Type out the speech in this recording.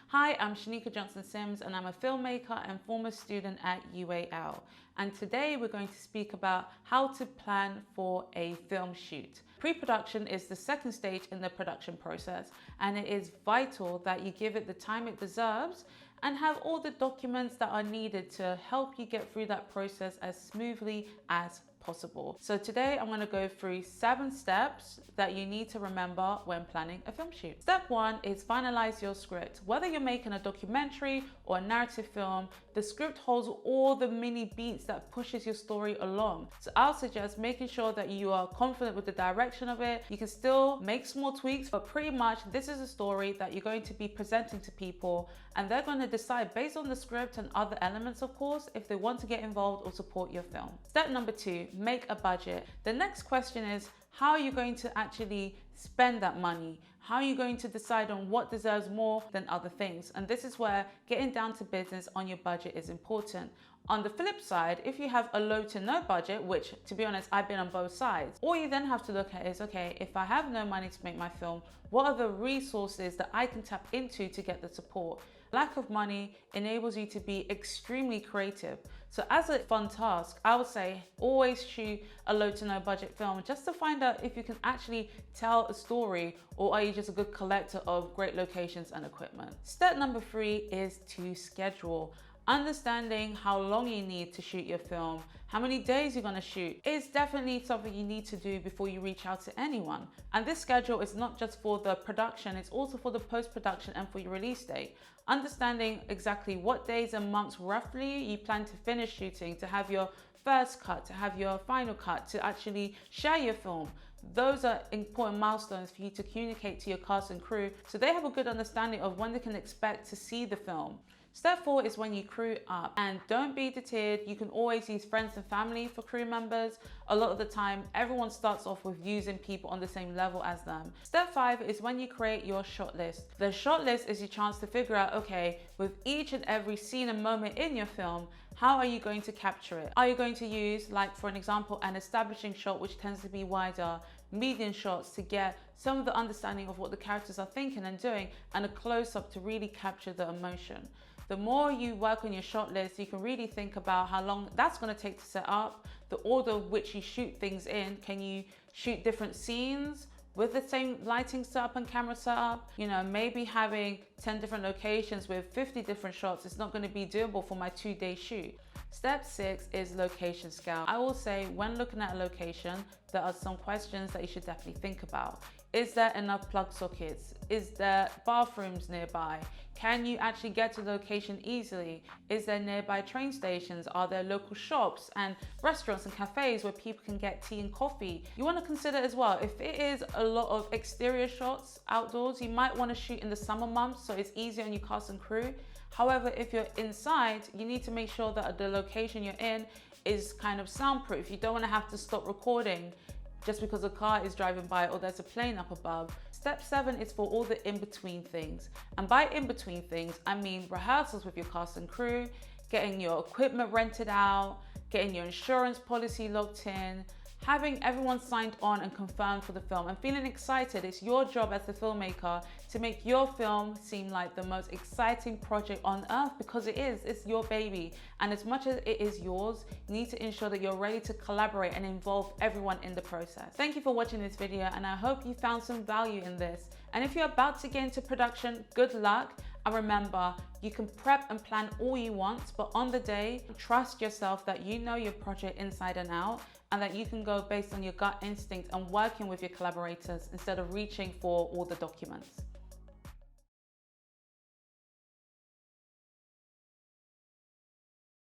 Hi, I'm Shanika Johnson-Sims and I'm a filmmaker and former student at UAL. And today we're going to speak about how to plan for a film shoot. Pre-production is the second stage in the production process, and it is vital that you give it the time it deserves and have all the documents that are needed to help you get through that process as smoothly as possible. So today I'm going to go through 7 steps that you need to remember when planning a film shoot. Step 1 is finalize your script. Whether you're making a documentary or a narrative film, the script holds all the mini beats that pushes your story along. So I'll suggest making sure that you are confident with the direction of it. You can still make small tweaks, but pretty much this is a story that you're going to be presenting to people, and they're going to decide based on the script and other elements, of course, if they want to get involved or support your film. Step number 2, make a budget. The next question is, how are you going to actually spend that money? How are you going to decide on what deserves more than other things? And this is where getting down to business on your budget is important. On the flip side, if you have a low to no budget, which to be honest, I've been on both sides, all you then have to look at is, okay, if I have no money to make my film, what are the resources that I can tap into to get the support? Lack of money enables you to be extremely creative. So as a fun task, I would say always shoot a low to no budget film just to find out if you can actually tell a story, or are you just a good collector of great locations and equipment. Step number 3 is to schedule. Understanding how long you need to shoot your film, how many days you're going to shoot, is definitely something you need to do before you reach out to anyone. And this schedule is not just for the production, it's also for the post-production and for your release date. Understanding exactly what days and months roughly you plan to finish shooting, to have your first cut, to have your final cut, to actually share your film. Those are important milestones for you to communicate to your cast and crew so they have a good understanding of when they can expect to see the film. Step 4 is when you crew up, and don't be deterred. You can always use friends and family for crew members. A lot of the time, everyone starts off with using people on the same level as them. Step 5 is when you create your shot list. The shot list is your chance to figure out, okay, with each and every scene and moment in your film, how are you going to capture it? Are you going to use, like for an example, an establishing shot, which tends to be wider, medium shots to get some of the understanding of what the characters are thinking and doing, and a close-up to really capture the emotion. The more you work on your shot list, you can really think about how long that's going to take to set up, the order of which you shoot things in. Can you shoot different scenes with the same lighting setup and camera setup? You know, maybe having 10 different locations with 50 different shots is not going to be doable for my 2-day shoot. Step 6 is location scale. I will say when looking at a location, there are some questions that you should definitely think about. Is there enough plug sockets? Is there bathrooms nearby? Can you actually get to the location easily? Is there nearby train stations? Are there local shops and restaurants and cafes where people can get tea and coffee? You want to consider as well, if it is a lot of exterior shots outdoors, you might want to shoot in the summer months so it's easier on your cast and crew. However, if you're inside, you need to make sure that the location you're in is kind of soundproof. You don't want to have to stop recording just because a car is driving by or there's a plane up above. Step 7 is for all the in-between things. And by in-between things, I mean rehearsals with your cast and crew, getting your equipment rented out, getting your insurance policy locked in, having everyone signed on and confirmed for the film, and feeling excited. It's your job as the filmmaker to make your film seem like the most exciting project on earth, because it is. It's your baby. And as much as it is yours, you need to ensure that you're ready to collaborate and involve everyone in the process. Thank you for watching this video, and I hope you found some value in this. And if you're about to get into production, good luck. And remember, you can prep and plan all you want, but on the day, trust yourself that you know your project inside and out, and that you can go based on your gut instinct and working with your collaborators instead of reaching for all the documents.